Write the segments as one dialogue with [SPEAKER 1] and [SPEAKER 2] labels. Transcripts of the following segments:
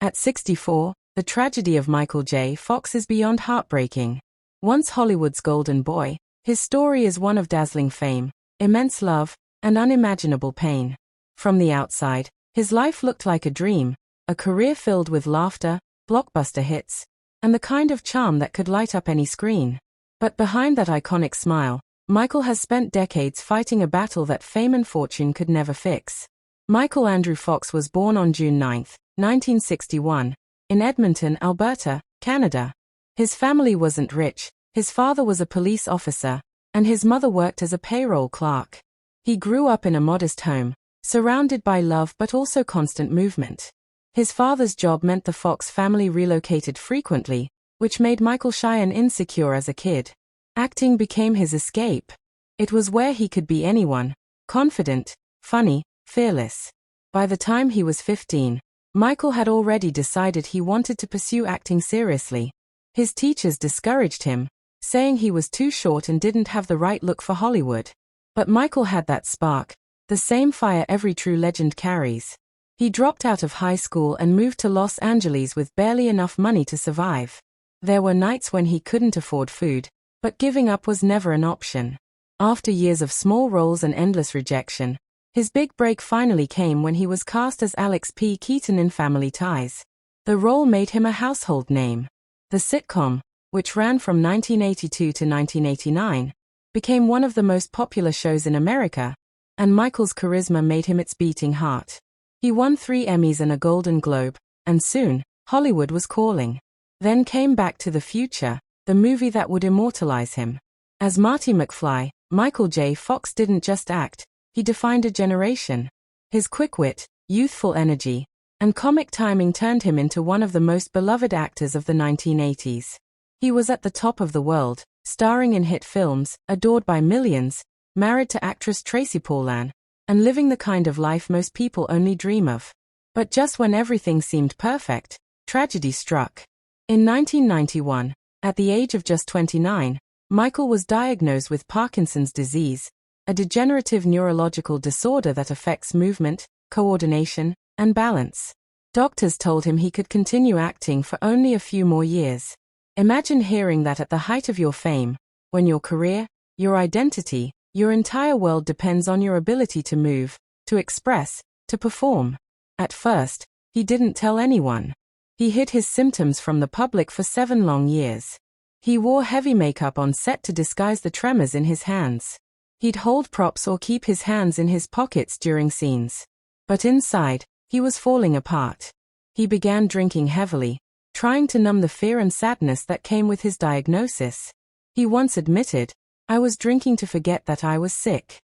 [SPEAKER 1] At 64, the tragedy of Michael J. Fox is beyond heartbreaking. Once Hollywood's golden boy, his story is one of dazzling fame, immense love, and unimaginable pain. From the outside, his life looked like a dream, a career filled with laughter, blockbuster hits, and the kind of charm that could light up any screen. But behind that iconic smile, Michael has spent decades fighting a battle that fame and fortune could never fix. Michael Andrew Fox was born on June 9, 1961, in Edmonton, Alberta, Canada. His family wasn't rich, his father was a police officer, and his mother worked as a payroll clerk. He grew up in a modest home, surrounded by love but also constant movement. His father's job meant the Fox family relocated frequently, which made Michael shy and insecure as a kid. Acting became his escape. It was where he could be anyone, confident, funny, fearless. By the time he was 15, Michael had already decided he wanted to pursue acting seriously. His teachers discouraged him, saying he was too short and didn't have the right look for Hollywood. But Michael had that spark, the same fire every true legend carries. He dropped out of high school and moved to Los Angeles with barely enough money to survive. There were nights when he couldn't afford food, but giving up was never an option. After years of small roles and endless rejection, his big break finally came when he was cast as Alex P. Keaton in Family Ties. The role made him a household name. The sitcom, which ran from 1982 to 1989, became one of the most popular shows in America, and Michael's charisma made him its beating heart. He won 3 Emmys and a Golden Globe, and soon, Hollywood was calling. Then came Back to the Future, the movie that would immortalize him. As Marty McFly, Michael J. Fox didn't just act, he defined a generation. His quick wit, youthful energy, and comic timing turned him into one of the most beloved actors of the 1980s. He was at the top of the world, starring in hit films, adored by millions, married to actress Tracy Pollan, and living the kind of life most people only dream of. But just when everything seemed perfect, tragedy struck. In 1991, at the age of just 29, Michael was diagnosed with Parkinson's disease, a degenerative neurological disorder that affects movement, coordination, and balance. Doctors told him he could continue acting for only a few more years. Imagine hearing that at the height of your fame, when your career, your identity, your entire world depends on your ability to move, to express, to perform. At first, he didn't tell anyone. He hid his symptoms from the public for 7 long years. He wore heavy makeup on set to disguise the tremors in his hands. He'd hold props or keep his hands in his pockets during scenes. But inside, he was falling apart. He began drinking heavily, trying to numb the fear and sadness that came with his diagnosis. He once admitted, "I was drinking to forget that I was sick."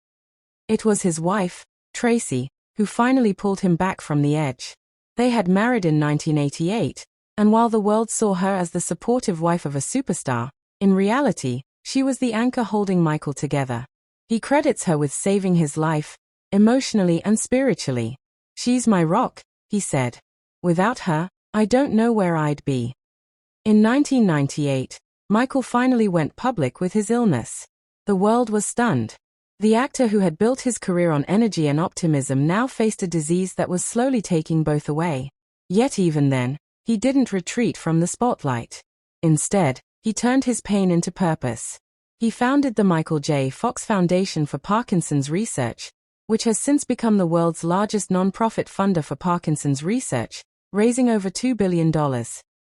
[SPEAKER 1] It was his wife, Tracy, who finally pulled him back from the edge. They had married in 1988, and while the world saw her as the supportive wife of a superstar, in reality, she was the anchor holding Michael together. He credits her with saving his life, emotionally and spiritually. "She's my rock," he said. "Without her, I don't know where I'd be." In 1998, Michael finally went public with his illness. The world was stunned. The actor who had built his career on energy and optimism now faced a disease that was slowly taking both away. Yet even then, he didn't retreat from the spotlight. Instead, he turned his pain into purpose. He founded the Michael J. Fox Foundation for Parkinson's Research, which has since become the world's largest non-profit funder for Parkinson's research, raising over $2 billion.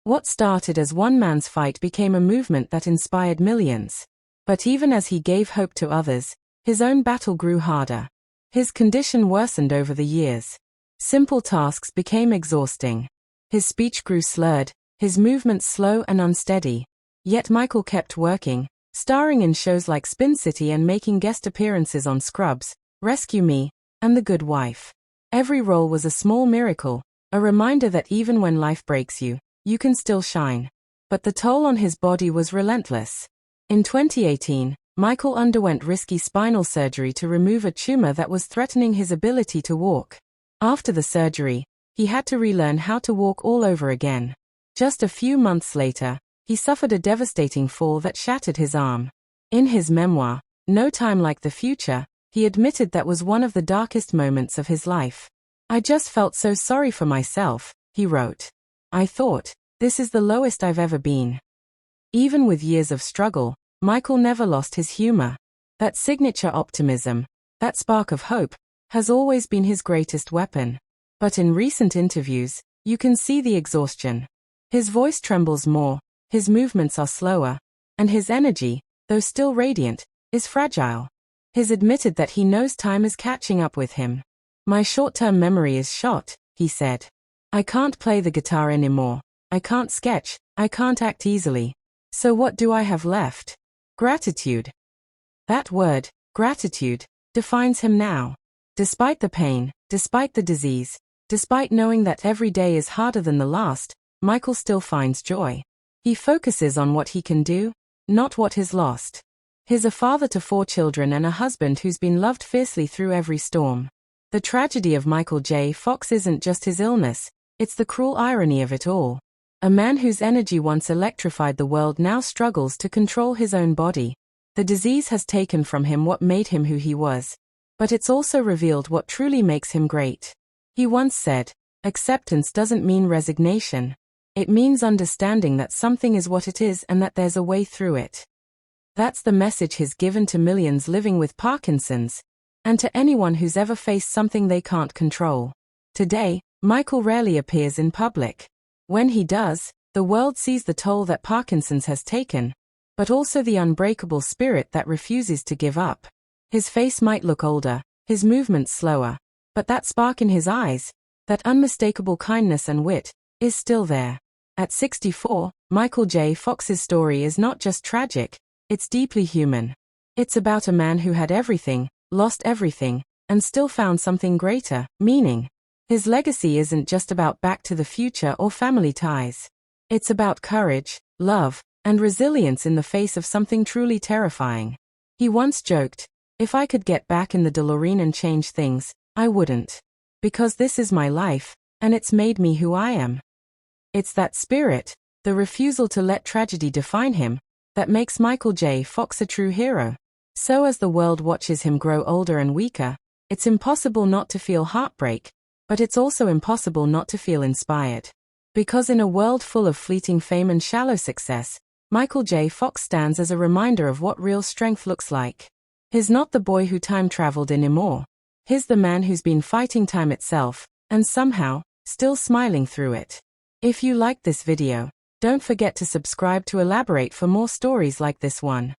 [SPEAKER 1] What started as one man's fight became a movement that inspired millions. But even as he gave hope to others, his own battle grew harder. His condition worsened over the years. Simple tasks became exhausting. His speech grew slurred, his movements slow and unsteady. Yet Michael kept working, starring in shows like Spin City and making guest appearances on Scrubs, Rescue Me, and The Good Wife. Every role was a small miracle, a reminder that even when life breaks you, you can still shine. But the toll on his body was relentless. In 2018, Michael underwent risky spinal surgery to remove a tumor that was threatening his ability to walk. After the surgery, he had to relearn how to walk all over again. Just a few months later, he suffered a devastating fall that shattered his arm. In his memoir, No Time Like the Future, he admitted that was one of the darkest moments of his life. "I just felt so sorry for myself," he wrote. I thought, this is the lowest I've ever been. Even with years of struggle, Michael never lost his humor. That signature optimism, that spark of hope, has always been his greatest weapon. But in recent interviews, you can see the exhaustion. His voice trembles more, his movements are slower, and his energy, though still radiant, is fragile. He's admitted that he knows time is catching up with him. My short-term memory is shot, he said. I can't play the guitar anymore. I can't sketch, I can't act easily. So what do I have left? Gratitude. That word, gratitude, defines him now. Despite the pain, despite the disease, despite knowing that every day is harder than the last, Michael still finds joy. He focuses on what he can do, not what is lost. He's a father to 4 children and a husband who's been loved fiercely through every storm. The tragedy of Michael J. Fox isn't just his illness, it's the cruel irony of it all. A man whose energy once electrified the world now struggles to control his own body. The disease has taken from him what made him who he was. But it's also revealed what truly makes him great. He once said, acceptance doesn't mean resignation. It means understanding that something is what it is and that there's a way through it. That's the message he's given to millions living with Parkinson's, and to anyone who's ever faced something they can't control. Today, Michael rarely appears in public. When he does, the world sees the toll that Parkinson's has taken, but also the unbreakable spirit that refuses to give up. His face might look older, his movements slower, but that spark in his eyes, that unmistakable kindness and wit, is still there. At 64, Michael J. Fox's story is not just tragic, it's deeply human. It's about a man who had everything, lost everything, and still found something greater, meaning. His legacy isn't just about Back to the Future or family ties. It's about courage, love, and resilience in the face of something truly terrifying. He once joked, if I could get back in the DeLorean and change things, I wouldn't. Because this is my life, and it's made me who I am. It's that spirit, the refusal to let tragedy define him, that makes Michael J. Fox a true hero. So as the world watches him grow older and weaker, it's impossible not to feel heartbreak, but it's also impossible not to feel inspired. Because in a world full of fleeting fame and shallow success, Michael J. Fox stands as a reminder of what real strength looks like. He's not the boy who time traveled anymore. He's the man who's been fighting time itself, and somehow, still smiling through it. If you liked this video, don't forget to subscribe to elaborate for more stories like this one.